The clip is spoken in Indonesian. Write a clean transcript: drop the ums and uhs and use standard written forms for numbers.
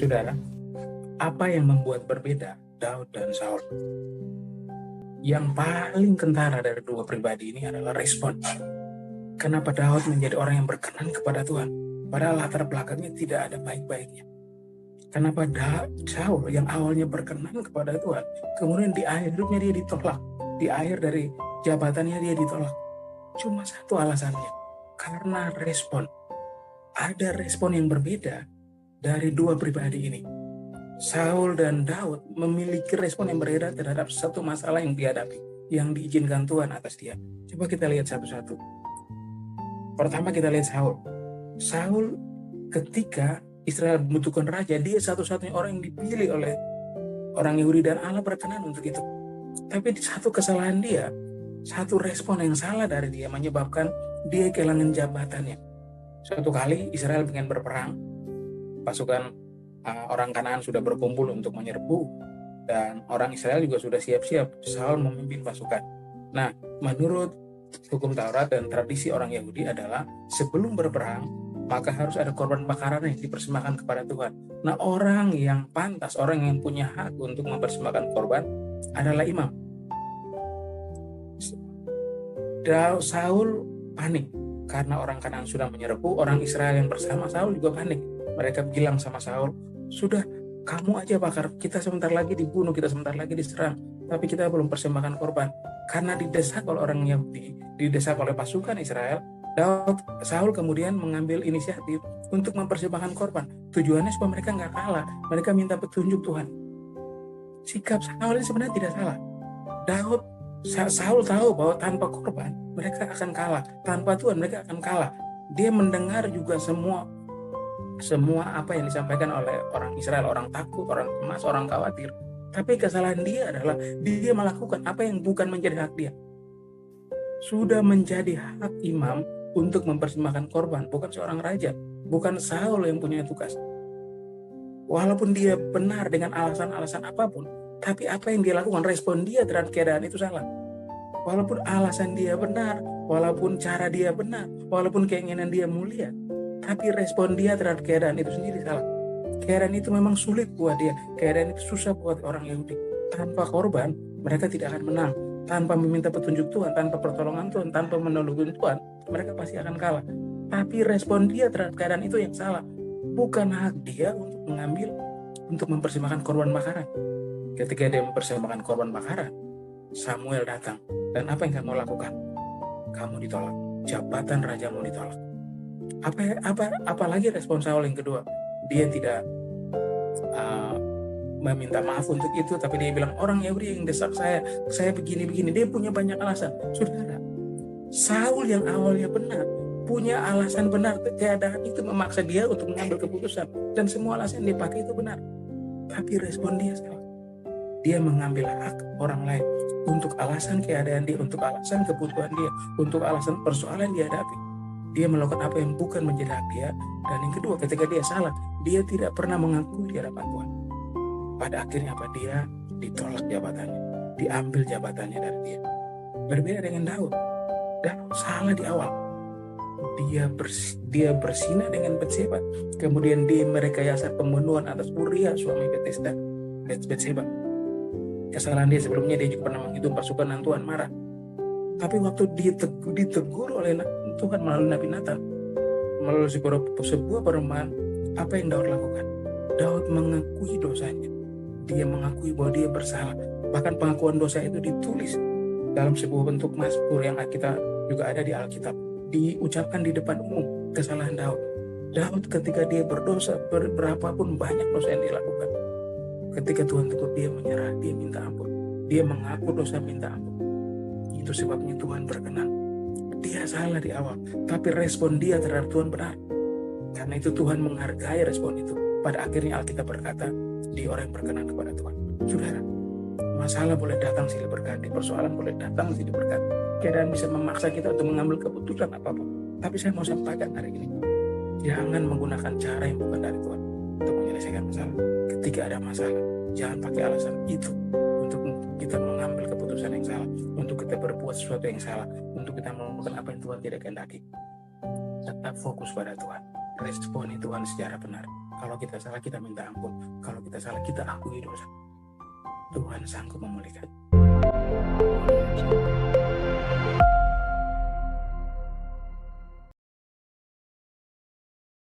Saudara, apa yang membuat berbeda Daud dan Saul? Yang paling kentara dari dua pribadi ini adalah respon. Kenapa Daud menjadi orang yang berkenan kepada Tuhan, padahal latar belakangnya tidak ada baik-baiknya? Kenapa Saul yang awalnya berkenan kepada Tuhan, kemudian di akhir hidupnya dia ditolak, di akhir dari jabatannya dia ditolak? Cuma satu alasannya, karena respon. Ada respon yang berbeda dari dua pribadi ini. Saul dan Daud memiliki respon yang berbeda terhadap satu masalah yang dihadapi, yang diizinkan Tuhan atas dia. Coba kita lihat satu-satu. Pertama kita lihat Saul. Saul ketika Israel membutuhkan raja, dia satu-satunya orang yang dipilih oleh orang Yahudi dan Allah berkenan untuk itu. Tapi satu kesalahan dia, satu respon yang salah dari dia menyebabkan dia kehilangan jabatannya. Suatu kali Israel ingin berperang, pasukan orang Kanaan sudah berkumpul untuk menyerbu dan orang Israel juga sudah siap-siap. Saul memimpin pasukan. Nah, menurut hukum Taurat dan tradisi orang Yahudi adalah sebelum berperang maka harus ada korban bakaran yang dipersembahkan kepada Tuhan. Nah, orang yang pantas, orang yang punya hak untuk mempersembahkan korban adalah imam. Saul panik karena orang Kanaan sudah menyerbu, orang Israel yang bersama Saul juga panik. Mereka bilang sama Saul, sudah kamu aja bakar, kita sebentar lagi dibunuh, kita sebentar lagi diserang, tapi kita belum persembahkan korban. Karena didesak oleh orang Yahudi, didesak oleh pasukan Israel, Saul kemudian mengambil inisiatif untuk mempersembahkan korban. Tujuannya supaya mereka nggak kalah, mereka minta petunjuk Tuhan. Sikap Saul ini sebenarnya tidak salah. Saul tahu bahwa tanpa korban mereka akan kalah, tanpa Tuhan mereka akan kalah. Dia mendengar juga semua apa yang disampaikan oleh orang Israel, orang takut, orang cemas, orang khawatir. Tapi kesalahan dia adalah dia melakukan apa yang bukan menjadi hak dia. Sudah menjadi hak imam untuk mempersembahkan korban, bukan seorang raja, bukan Saul yang punya tugas. Walaupun dia benar dengan alasan-alasan apapun, tapi apa yang dia lakukan, respon dia terhadap keadaan itu salah. Walaupun alasan dia benar, walaupun cara dia benar, walaupun keinginan dia mulia, tapi respon dia terhadap keadaan itu sendiri salah. Keadaan itu memang sulit buat dia, keadaan itu susah buat orang Yahudi. Tanpa korban, mereka tidak akan menang. Tanpa meminta petunjuk Tuhan, tanpa pertolongan Tuhan, tanpa menolong Tuhan, mereka pasti akan kalah. Tapi respon dia terhadap keadaan itu yang salah. Bukan hak dia untuk mempersembahkan korban bakaran. Ketika dia mempersembahkan korban bakaran, Samuel datang. Dan apa yang kamu lakukan? Kamu ditolak. Jabatan rajamu ditolak. Apalagi respon Saul yang kedua, dia tidak meminta maaf untuk itu, tapi dia bilang orang Yahudi yang desak saya begini-begini. Dia punya banyak alasan. Saudara, Saul yang awalnya benar punya alasan benar, keadaan itu memaksa dia untuk mengambil keputusan dan semua alasan yang dipakai itu benar, tapi respon dia salah. Dia mengambil hak orang lain untuk alasan keadaan dia, untuk alasan kebutuhan dia, untuk alasan persoalan dia hadapi. Dia melakukan apa yang bukan menjadi hak dia. Dan yang kedua, ketika dia salah, dia tidak pernah mengakui di hadapan Tuhan. Pada akhirnya apa? Dia ditolak jabatannya, diambil jabatannya dari dia. Berbeda dengan Daud. Daud salah di awal. Dia bersinah dengan Batseba, kemudian dia merekayasa pembunuhan atas Uria suami Batseba. Kesalahan dia sebelumnya, dia juga pernah menghitung pasukan dan Tuhan marah. Tapi waktu dia ditegur oleh Tuhan melalui Nabi Nathan, melalui sebuah perumpamaan, apa yang Daud lakukan? Daud mengakui dosanya. Dia mengakui bahwa dia bersalah. Bahkan pengakuan dosa itu ditulis dalam sebuah bentuk mazmur yang kita juga ada di Alkitab. Diucapkan di depan umum kesalahan Daud. Daud ketika dia berdosa, berapapun banyak dosa yang dia lakukan, ketika Tuhan tegur, dia menyerah, dia minta ampun. Dia mengaku dosa, minta ampun. Itu sebabnya Tuhan berkenan. Dia salah di awal, tapi respon dia terhadap Tuhan benar. Karena itu Tuhan menghargai respon itu. Pada akhirnya Alkitab berkata, dia orang yang berkenan kepada Tuhan. Saudara, masalah boleh datang silih berganti, persoalan boleh datang silih berganti. Keadaan bisa memaksa kita untuk mengambil keputusan apapun. Tapi saya mau sampaikan hari ini, jangan menggunakan cara yang bukan dari Tuhan untuk menyelesaikan masalah. Ketika ada masalah, jangan pakai alasan itu untuk kita mengambil keputusan yang salah, untuk kita berbuat sesuatu yang salah, untuk kita melakukan apa yang Tuhan tidak kehendaki. Tetap fokus pada Tuhan, responi Tuhan secara benar. Kalau kita salah, kita minta ampun. Kalau kita salah, kita akui dosa. Tuhan sanggup memulihkan.